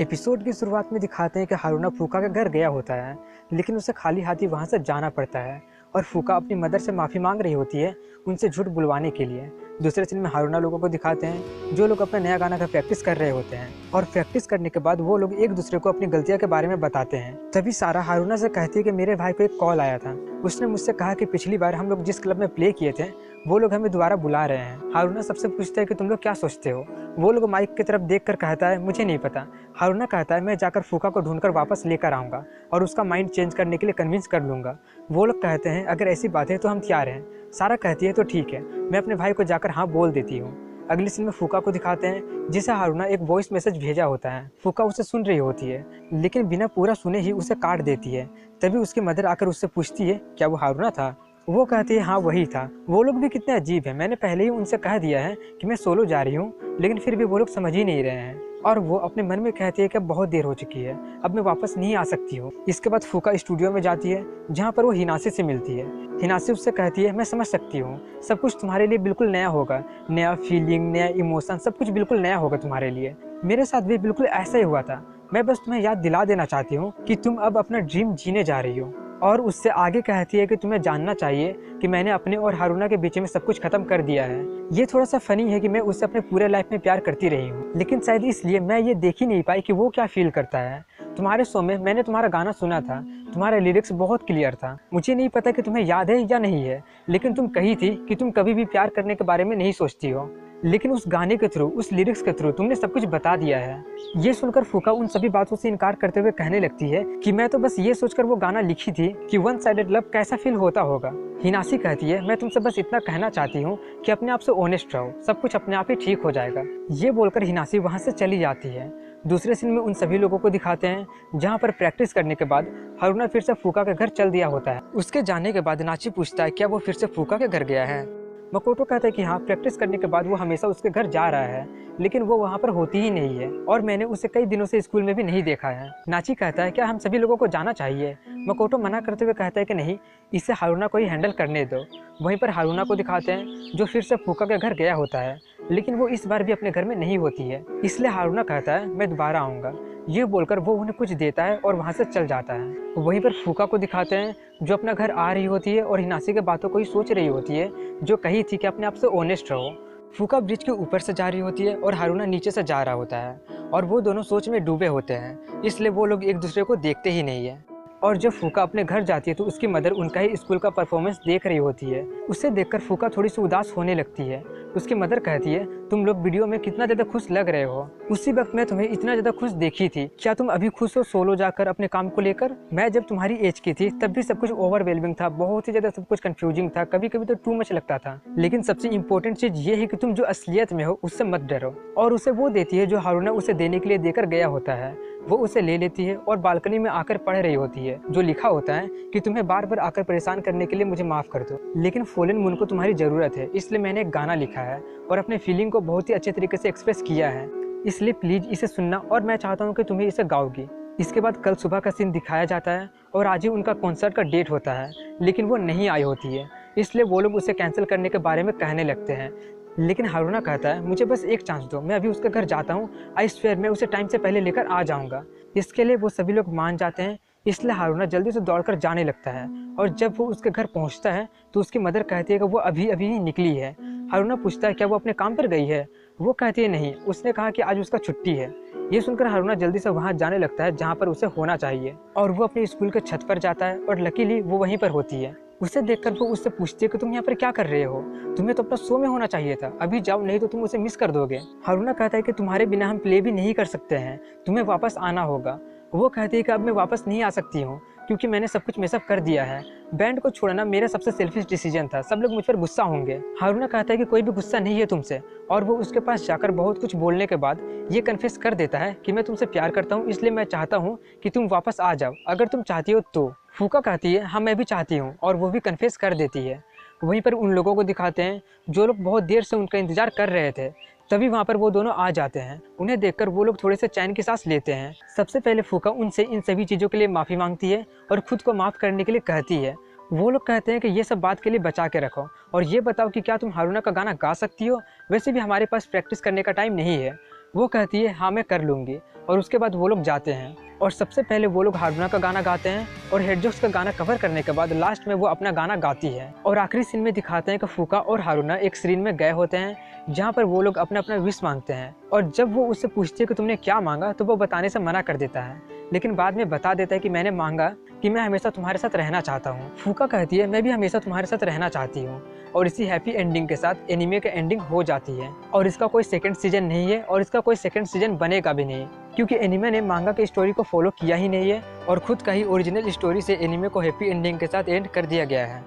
Episode की शुरुआत में दिखाते हैं कि हारूना फूका के घर गया होता है, लेकिन उसे खाली हाथी वहां से जाना पड़ता है और फूका अपनी मदर से माफ़ी मांग रही होती है उनसे झूठ बुलवाने के लिए। दूसरे सीन में हारूना लोगों को दिखाते हैं जो लोग अपना नया गाना का प्रैक्टिस कर रहे होते हैं और प्रैक्टिस करने के बाद वो लोग एक दूसरे को अपनी गलतियों के बारे में बताते हैं। तभी सारा हारूना से कहती है कि मेरे भाई को एक कॉल आया था, उसने मुझसे कहा कि पिछली बार हम लोग जिस क्लब में प्ले किए थे वो लोग हमें दोबारा बुला रहे हैं। हारूना सबसे पूछता है कि तुम लोग क्या सोचते हो। वो लोग माइक की तरफ देखकर कहता है मुझे नहीं पता। हारूना कहता है मैं जाकर फूका को ढूंढकर वापस लेकर आऊँगा और उसका माइंड चेंज करने के लिए कन्विंस कर लूँगा। वो लोग कहते हैं अगर ऐसी बात है तो हम तैयार हैं। सारा कहती है तो ठीक है, मैं अपने भाई को जाकर हाँ बोल देती हूँ। अगले सीन में फूका को दिखाते हैं जिसे हारूना एक वॉइस मैसेज भेजा होता है। फूका उसे सुन रही होती है लेकिन बिना पूरा सुने ही उसे काट देती है। तभी उसकी मदर आकर उससे पूछती है क्या वो हारूना था। वो कहती है हाँ वही था। वो लोग भी कितने अजीब हैं, मैंने पहले ही उनसे कह दिया है कि मैं सोलो जा रही हूँ लेकिन फिर भी वो लोग समझ ही नहीं रहे हैं। और वो अपने मन में कहती है कि अब बहुत देर हो चुकी है, अब मैं वापस नहीं आ सकती हूँ। इसके बाद फूका स्टूडियो में जाती है जहाँ पर वो हिनासे से मिलती है। हिनासे उससे कहती है मैं समझ सकती हूँ, सब कुछ तुम्हारे लिए बिल्कुल नया होगा, नया फीलिंग, नया इमोशन, सब कुछ बिल्कुल नया होगा तुम्हारे लिए। मेरे साथ भी बिल्कुल ऐसा ही हुआ था। मैं बस तुम्हें याद दिला देना चाहती हूँ कि तुम अब अपना ड्रीम जीने जा रही हो। और उससे आगे कहती है कि तुम्हें जानना चाहिए कि मैंने अपने और हारूना के बीच में सब कुछ खत्म कर दिया है। ये थोड़ा सा फनी है कि मैं उससे अपने पूरे लाइफ में प्यार करती रही हूँ, लेकिन शायद इसलिए मैं ये देख ही नहीं पाई कि वो क्या फील करता है। तुम्हारे शो में मैंने तुम्हारा गाना सुना था, तुम्हारा लिरिक्स बहुत क्लियर था। मुझे नहीं पता कि तुम्हें याद है या नहीं है, लेकिन तुम कही थी कि तुम कभी भी प्यार करने के बारे में नहीं सोचती हो, लेकिन उस गाने के थ्रू, उस लिरिक्स के थ्रू तुमने सब कुछ बता दिया है। ये सुनकर फूका उन सभी बातों से इनकार करते हुए कहने लगती है कि मैं तो बस ये सोचकर वो गाना लिखी थी कि वन साइडेड लव कैसा फील होता होगा। हिनासी कहती है मैं तुमसे बस इतना कहना चाहती हूँ कि अपने आप से ऑनेस्ट रहो, सब कुछ अपने आप ही ठीक हो जाएगा। ये बोलकर हिनासी वहाँ से चली जाती है। दूसरे सीन में उन सभी लोगों को दिखाते हैं जहाँ पर प्रैक्टिस करने के बाद हारूना फिर से फूका के घर चल दिया होता है। उसके जाने के बाद नाची पूछता है क्या वो फिर से फूका के घर गया है। मकोटो कहता है कि हाँ, प्रैक्टिस करने के बाद वो हमेशा उसके घर जा रहा है, लेकिन वो वहाँ पर होती ही नहीं है और मैंने उसे कई दिनों से स्कूल में भी नहीं देखा है। नाची कहता है क्या हम सभी लोगों को जाना चाहिए। मकोटो मना करते हुए कहता है कि नहीं, इसे हारूना को ही हैंडल करने दो। वहीं पर हारूना को दिखाते हैं जो फिर से फूका के घर गया होता है, लेकिन वो इस बार भी अपने घर में नहीं होती है, इसलिए हारूना कहता है मैं दोबारा आऊँगा। ये बोलकर वो उन्हें कुछ देता है और वहाँ से चल जाता है। वहीं पर फूका को दिखाते हैं जो अपना घर आ रही होती है और हिनासी के बातों को ही सोच रही होती है जो कही थी कि अपने आप से ऑनेस्ट रहो। फूका ब्रिज के ऊपर से जा रही होती है और हारूना नीचे से जा रहा होता है और वो दोनों सोच में डूबे होते हैं, इसलिए वो लोग एक दूसरे को देखते ही नहीं है। और जब फूका अपने घर जाती है तो उसकी मदर उनका ही स्कूल का परफॉर्मेंस देख रही होती है। उसे देखकर फूका थोड़ी सी उदास होने लगती है। उसकी मदर कहती है तुम लोग वीडियो में कितना ज़्यादा खुश लग रहे हो, उसी वक्त मैं तुम्हें इतना ज़्यादा खुश देखी थी, क्या तुम अभी खुश हो सोलो जाकर अपने काम को लेकर। मैं जब तुम्हारी एज की थी तब भी सब कुछ ओवरवेलमिंग था, बहुत ही ज़्यादा सब कुछ कंफ्यूजिंग था, कभी कभी तो टू मच लगता था, लेकिन सबसे इंपॉर्टेंट चीज़ ये है कि तुम जो असलियत में हो उससे मत डरो। और उसे वो देती है जो हारूना उसे देने के लिए देकर गया होता है। वो उसे ले लेती है और बालकनी में आकर पढ़ रही होती है जो लिखा होता है कि तुम्हें बार बार आकर परेशान करने के लिए मुझे माफ़ कर दो, लेकिन फॉलन मून को तुम्हारी ज़रूरत है, इसलिए मैंने एक गाना लिखा है और अपने फीलिंग को बहुत ही अच्छे तरीके से एक्सप्रेस किया है, इसलिए प्लीज़ इसे सुनना और मैं चाहता हूँ कि तुम्हें इसे गाओगी। इसके बाद कल सुबह का सीन दिखाया जाता है और आज ही उनका कॉन्सर्ट का डेट होता है, लेकिन वो नहीं आई होती है, इसलिए वो लोग उसे कैंसिल करने के बारे में कहने लगते हैं। लेकिन हारूना कहता है मुझे बस एक चांस दो, मैं अभी उसके घर जाता हूँ, आई स्वेयर मैं उसे टाइम से पहले लेकर आ जाऊँगा। इसके लिए वो सभी लोग मान जाते हैं, इसलिए हारूना जल्दी से दौड़कर जाने लगता है और जब वो उसके घर पहुंचता है तो उसकी मदर कहती है कि वो अभी अभी ही निकली है। हारूना पूछता है क्या वो अपने काम पर गई है। वो कहती है नहीं, उसने कहा कि आज उसका छुट्टी है। ये सुनकर हारूना जल्दी से वहाँ जाने लगता है जहाँ पर उसे होना चाहिए और वो अपने स्कूल के छत पर जाता है और लकीली वो वहीं पर होती है। उसे देखकर वो उससे पूछती है कि तुम यहाँ पर क्या कर रहे हो, तुम्हें तो अपना शो में होना चाहिए था, अभी जाओ नहीं तो तुम उसे मिस कर दोगे। हारूना कहता है कि तुम्हारे बिना हम प्ले भी नहीं कर सकते हैं, तुम्हें वापस आना होगा। वो कहती है कि अब मैं वापस नहीं आ सकती हूँ क्योंकि मैंने सब कुछ मिसअप कर दिया है, बैंड को छोड़ना मेरा सबसे सेल्फिश डिसीजन था, सब लोग मुझ पर गुस्सा होंगे। हारूना कहता है कि कोई भी गुस्सा नहीं है तुमसे और वो उसके पास जाकर बहुत कुछ बोलने के बाद ये कन्फेस कर देता है कि मैं तुमसे प्यार करता हूँ, इसलिए मैं चाहता हूँ कि तुम वापस आ जाओ, अगर तुम चाहती हो तो। फूका कहती है हाँ मैं भी चाहती हूँ और वो भी कन्फेस कर देती है। वहीं पर उन लोगों को दिखाते हैं जो लोग बहुत देर से उनका इंतजार कर रहे थे, तभी वहाँ पर वो दोनों आ जाते हैं। उन्हें देखकर वो लोग थोड़े से चैन की सांस लेते हैं। सबसे पहले फूका उनसे इन सभी चीज़ों के लिए माफ़ी मांगती है और खुद को माफ़ करने के लिए कहती है। वो लोग कहते हैं कि ये सब बात के लिए बचा के रखो और ये बताओ कि क्या तुम हारूना का गाना गा सकती हो, वैसे भी हमारे पास प्रैक्टिस करने का टाइम नहीं है। वो कहती है हाँ मैं कर लूँगी, और उसके बाद वो लोग जाते हैं और सबसे पहले वो लोग हारूना का गाना गाते हैं और हेडजॉक्स का गाना कवर करने के बाद लास्ट में वो अपना गाना गाती है। और आखिरी सीन में दिखाते हैं कि फूका और हारूना एक सीन में गए होते हैं जहाँ पर वो लोग अपना अपना विश मांगते हैं, और जब वो उससे पूछती है कि तुमने क्या मांगा तो वो बताने से मना कर देता है, लेकिन बाद में बता देता है कि मैंने मांगा कि मैं हमेशा तुम्हारे साथ रहना चाहता हूँ। फूका कहती है मैं भी हमेशा तुम्हारे साथ रहना चाहती हूँ, और इसी हैप्पी एंडिंग के साथ एनीमे का एंडिंग हो जाती है। और इसका कोई सेकंड सीजन नहीं है और इसका कोई सेकंड सीजन बनेगा भी नहीं, क्योंकि एनीमे ने मांगा के स्टोरी को फॉलो किया ही नहीं है और खुद का ही ओरिजिनल स्टोरी से एनीमे को हैप्पी एंडिंग के साथ एंड कर दिया गया है।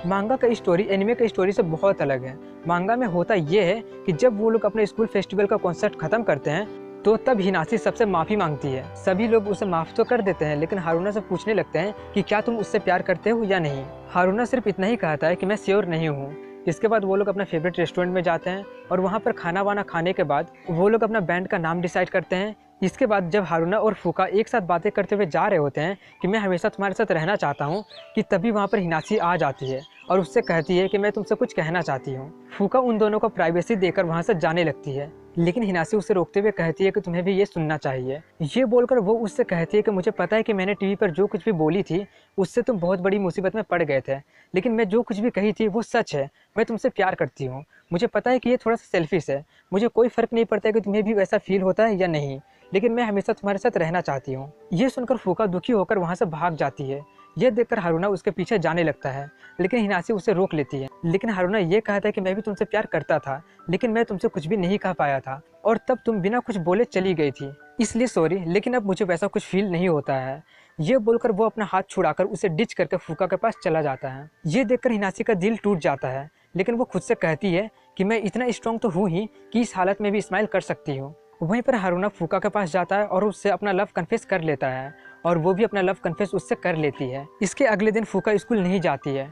मांगा का स्टोरी एनीमे का स्टोरी से बहुत अलग है। मांगा में होता ये है कि जब वो लोग अपने स्कूल फेस्टिवल का कॉन्सर्ट खत्म करते हैं तो तब हिनासी सबसे माफ़ी मांगती है। सभी लोग उसे माफ़ तो कर देते हैं, लेकिन हारूना से पूछने लगते हैं कि क्या तुम उससे प्यार करते हो या नहीं। हारूना सिर्फ इतना ही कहता है कि मैं श्योर नहीं हूँ। इसके बाद वो लोग अपना फेवरेट रेस्टोरेंट में जाते हैं और वहाँ पर खाना वाना खाने के बाद वो लोग अपना बैंड का नाम डिसाइड करते हैं। इसके बाद जब हारूना और फूका एक साथ बातें करते हुए जा रहे होते हैं कि मैं हमेशा तुम्हारे साथ रहना चाहता हूँ, कि तभी वहाँ पर हिनासी आ जाती है और उससे कहती है कि मैं तुमसे कुछ कहना चाहती हूँ। फूका उन दोनों को प्राइवेसी देकर वहाँ से जाने लगती है, लेकिन हिनासी उसे रोकते हुए कहती है कि तुम्हें भी ये सुनना चाहिए। ये बोलकर वो उससे कहती है कि मुझे पता है कि मैंने टीवी पर जो कुछ भी बोली थी उससे तुम बहुत बड़ी मुसीबत में पड़ गए थे, लेकिन मैं जो कुछ भी कही थी वो सच है। मैं तुमसे प्यार करती हूँ। मुझे पता है कि ये थोड़ा सा सेल्फिश है, मुझे कोई फ़र्क नहीं पड़ता है कि तुम्हें भी वैसा फील होता है या नहीं, लेकिन मैं हमेशा तुम्हारे साथ रहना चाहती हूँ। ये सुनकर फूका दुखी होकर वहाँ से भाग जाती है। यह देखकर हारूना उसके पीछे जाने लगता है, लेकिन हिनासी उसे रोक लेती है। लेकिन हारूना ये कहता है कि मैं भी तुमसे प्यार करता था, लेकिन मैं तुमसे कुछ भी नहीं कह पाया था और तब तुम बिना कुछ बोले चली गई थी, इसलिए सॉरी, लेकिन अब मुझे वैसा कुछ फील नहीं होता है। ये बोलकर वो अपना हाथ छुड़ाकर उसे डिच करके फूका के पास चला जाता है। ये देखकर हिनासी का दिल टूट जाता है, लेकिन वो खुद से कहती है कि मैं इतना स्ट्रॉन्ग तो हूँ ही कि इस हालत में भी स्माइल कर सकती हूँ। वहीं पर हारूना फूका के पास जाता है और उससे अपना लव कन्फेस कर लेता है और वो भी अपना लव कन्फेस उससे कर लेती है। इसके अगले दिन फूका स्कूल नहीं जाती है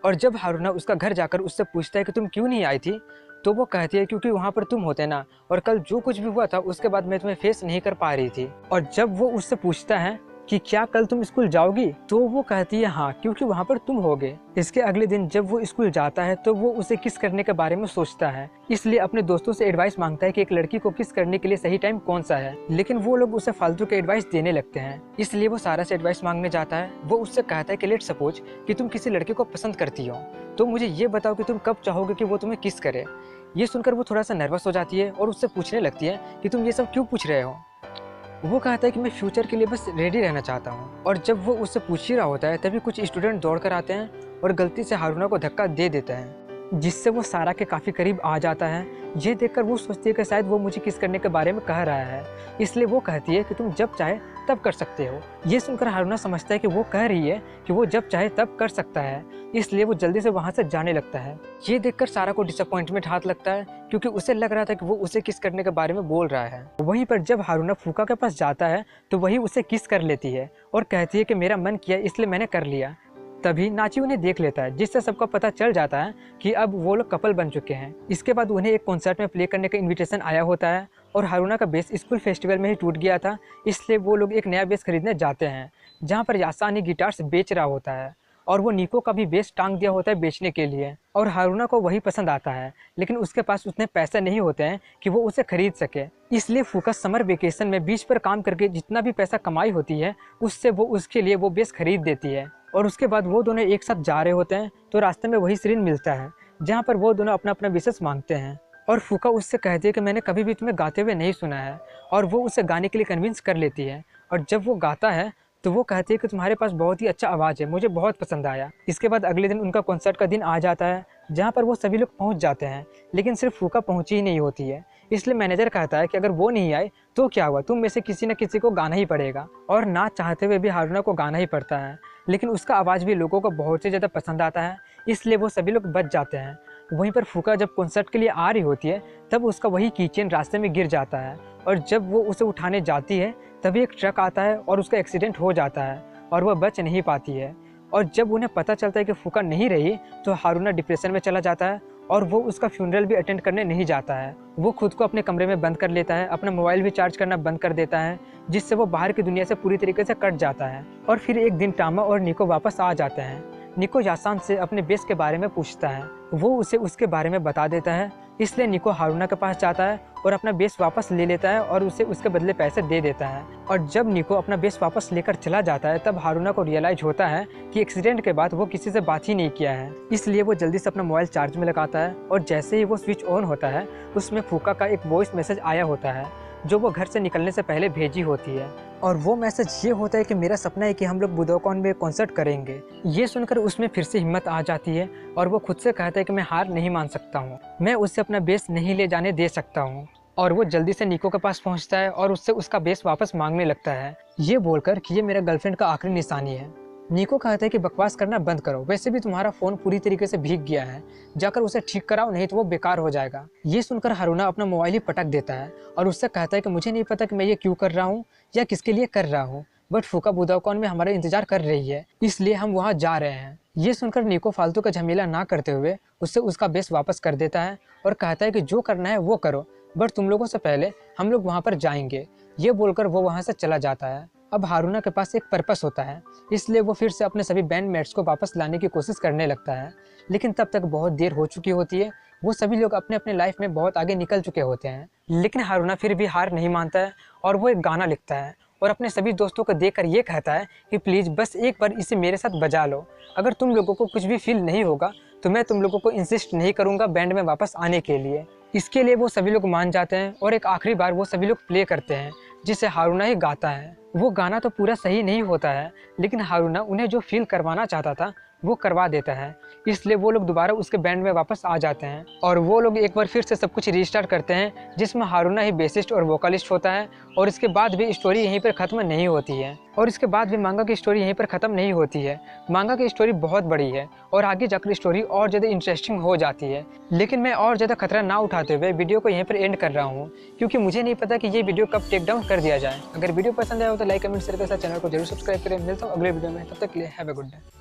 और जब हारूना उसका घर जाकर उससे पूछता है कि तुम क्यों नहीं आई थी, तो वो कहती है क्योंकि वहाँ पर तुम होते ना, और कल जो कुछ भी हुआ था उसके बाद मैं तुम्हें फेस नहीं कर पा रही थी। और जब वो उससे पूछता है कि क्या कल तुम स्कूल जाओगी, तो वो कहती है हाँ, क्योंकि वहाँ पर तुम होगे। इसके अगले दिन जब वो स्कूल जाता है तो वो उसे किस करने के बारे में सोचता है, इसलिए अपने दोस्तों से एडवाइस मांगता है कि एक लड़की को किस करने के लिए सही टाइम कौन सा है, लेकिन वो लोग उसे फालतू के एडवाइस देने लगते हैं। इसलिए वो सारा से एडवाइस मांगने जाता है। वो उससे कहता है कि लेट सपोज कि तुम किसी लड़के को पसंद करती हो, तो मुझे ये बताओ कि तुम कब चाहोगे कि वो तुम्हें किस करे। ये सुनकर वो थोड़ा सा नर्वस हो जाती है और उससे पूछने लगती है कि तुम ये सब क्यों पूछ रहे हो। वो कहता है कि मैं फ्यूचर के लिए बस रेडी रहना चाहता हूँ। और जब वो उससे पूछ ही रहा होता है तभी कुछ स्टूडेंट दौड़ कर आते हैं और गलती से हारूना को धक्का दे देता है, जिससे वो सारा के काफ़ी करीब आ जाता है। ये देखकर वो सोचती है कि शायद वो मुझे किस करने के बारे में कह रहा है, इसलिए वो कहती है कि तुम जब चाहे तब कर सकते हो। ये सुनकर हारूना समझता है कि वो कह रही है कि वो जब चाहे तब कर सकता है, इसलिए वो जल्दी से वहाँ से जाने लगता है। ये देखकर सारा को डिसअपॉइंटमेंट हाथ लगता है, क्योंकि उसे लग रहा था कि वो उसे किस करने के बारे में बोल रहा है। वहीं पर जब हारूना फूका के पास जाता है तो वही उसे किस कर लेती है और कहती है कि मेरा मन किया इसलिए मैंने कर लिया। तभी नाची उन्हें देख लेता है, जिससे सबको पता चल जाता है कि अब वो लोग कपल बन चुके हैं। इसके बाद उन्हें एक कॉन्सर्ट में प्ले करने का इनविटेशन आया होता है और हारूना का बेस स्कूल फेस्टिवल में ही टूट गया था, इसलिए वो लोग एक नया बेस खरीदने जाते हैं, जहाँ पर यासानी गिटार्स बेच रहा होता है और वो निको का भी बेस टांग दिया होता है बेचने के लिए। और हारूना को वही पसंद आता है, लेकिन उसके पास उतने पैसे नहीं होते हैं कि वो उसे खरीद सके। इसलिए फूका समर वेकेशन में बीच पर काम करके जितना भी पैसा कमाई होती है उससे वो उसके लिए वो बेस खरीद देती है। और उसके बाद वो दोनों एक साथ जा रहे होते हैं तो रास्ते में वही सीन मिलता है जहाँ पर वो दोनों अपना अपना विशेष मांगते हैं। और फूका उससे कहती है कि मैंने कभी भी तुम्हें गाते हुए नहीं सुना है, और वो उसे गाने के लिए कन्विंस कर लेती है। और जब वो गाता है तो वो कहती है कि तुम्हारे पास बहुत ही अच्छा आवाज़ है, मुझे बहुत पसंद आया। इसके बाद अगले दिन उनका कॉन्सर्ट का दिन आ जाता है, जहाँ पर वो सभी लोग पहुँच जाते हैं, लेकिन सिर्फ फूका पहुँची ही नहीं होती है। इसलिए मैनेजर कहता है कि अगर वो नहीं आए तो क्या हुआ, तुम में से किसी न किसी को गाना ही पड़ेगा। और ना चाहते हुए भी हारूना को गाना ही पड़ता है, लेकिन उसका आवाज़ भी लोगों को बहुत ही ज़्यादा पसंद आता है, इसलिए वो सभी लोग बच जाते हैं। वहीं पर फूका जब कॉन्सर्ट के लिए आ रही होती है तब उसका वही कीचेन रास्ते में गिर जाता है, और जब वो उसे उठाने जाती है तभी एक ट्रक आता है और उसका एक्सीडेंट हो जाता है और वह बच नहीं पाती है। और जब उन्हें पता चलता है कि फूका नहीं रही तो हारूना डिप्रेशन में चला जाता है और वो उसका फ्यूनरल भी अटेंड करने नहीं जाता है। वो खुद को अपने कमरे में बंद कर लेता है, अपना मोबाइल भी चार्ज करना बंद कर देता है, जिससे वो बाहर की दुनिया से पूरी तरीके से कट जाता है। और फिर एक दिन टामा और निको वापस आ जाते हैं, निको यासान से अपने बेस के बारे में पूछता है। वो उसे उसके बारे में बता देता है, इसलिए निको हारूना के पास जाता है और अपना बेस वापस ले लेता है और उसे उसके बदले पैसे दे देता है। और जब निको अपना बेस वापस लेकर चला जाता है तब हारूना को रियलाइज होता है कि एक्सीडेंट के बाद वो किसी से बात ही नहीं किया है। इसलिए वो जल्दी से अपना मोबाइल चार्ज में लगाता है और जैसे ही वो स्विच ऑन होता है उसमें फूका का एक वॉइस मैसेज आया होता है जो वो घर से निकलने से पहले भेजी होती है। और वो मैसेज ये होता है कि मेरा सपना है कि हम लोग बुडोकॉन में कॉन्सर्ट करेंगे। ये सुनकर उसमें फिर से हिम्मत आ जाती है और वो खुद से कहता है कि मैं हार नहीं मान सकता हूँ, मैं उससे अपना बेस नहीं ले जाने दे सकता हूँ। और वो जल्दी से निको के पास पहुँचता है और उससे उसका बेस वापस मांगने लगता है, ये बोलकर कि ये मेरा गर्लफ्रेंड का आखिरी निशानी है। निको कहता है कि बकवास करना बंद करो, वैसे भी तुम्हारा फ़ोन पूरी तरीके से भीग गया है, जाकर उसे ठीक कराओ नहीं तो वो बेकार हो जाएगा। ये सुनकर हारूना अपना मोबाइल ही पटक देता है और उससे कहता है कि मुझे नहीं पता कि मैं ये क्यों कर रहा हूँ या किसके लिए कर रहा हूँ, बट फूका बुडोकॉन में हमारा इंतजार कर रही है, इसलिए हम वहाँ जा रहे हैं। ये सुनकर निको फालतू का झमेला ना करते हुए उससे उसका बेस वापस कर देता है और कहता है कि जो करना है वो करो, बट तुम लोगों से पहले हम लोग वहाँ पर जाएंगे। ये बोलकर वो वहाँ से चला जाता है। अब हारूना के पास एक पर्पस होता है, इसलिए वो फिर से अपने सभी बैंडमेट्स को वापस लाने की कोशिश करने लगता है, लेकिन तब तक बहुत देर हो चुकी होती है। वो सभी लोग अपने अपने लाइफ में बहुत आगे निकल चुके होते हैं, लेकिन हारूना फिर भी हार नहीं मानता है और वो एक गाना लिखता है और अपने सभी दोस्तों को देखकर ये कहता है कि प्लीज़ बस एक बार इसे मेरे साथ बजा लो। अगर तुम लोगों को कुछ भी फील नहीं होगा तो मैं तुम लोगों को इंसिस्ट नहीं करूँगा बैंड में वापस आने के लिए। इसके लिए वो सभी लोग मान जाते हैं और एक आखिरी बार वो सभी लोग प्ले करते हैं जिसे हारूना ही गाता है। वो गाना तो पूरा सही नहीं होता है, लेकिन हारूना उन्हें जो फील करवाना चाहता था वो करवा देता है, इसलिए वो लोग दोबारा उसके बैंड में वापस आ जाते हैं और वो लोग एक बार फिर से सब कुछ रीस्टार्ट करते हैं, जिसमें हारूना ही बेसिस्ट और वोकलिस्ट होता है। और इसके बाद भी स्टोरी यहीं पर ख़त्म नहीं होती है और इसके बाद भी मांगा की स्टोरी यहीं पर ख़त्म नहीं होती है। मांगा की स्टोरी बहुत बड़ी है और आगे जाकर स्टोरी और ज़्यादा इंटरेस्टिंग हो जाती है, लेकिन मैं और ज़्यादा खतरा ना उठाते हुए वीडियो को यहीं पर एंड कर रहा हूँ, क्योंकि मुझे नहीं पता कि ये वीडियो कब टेक डाउन कर दिया जाए। अगर वीडियो पसंद आया हो तो लाइक कमेंट शेयर के साथ चैनल को जरूर सब्सक्राइब करें। मिलता हूँ अगले वीडियो में, तब तक के लिए हैव अ गुड डे।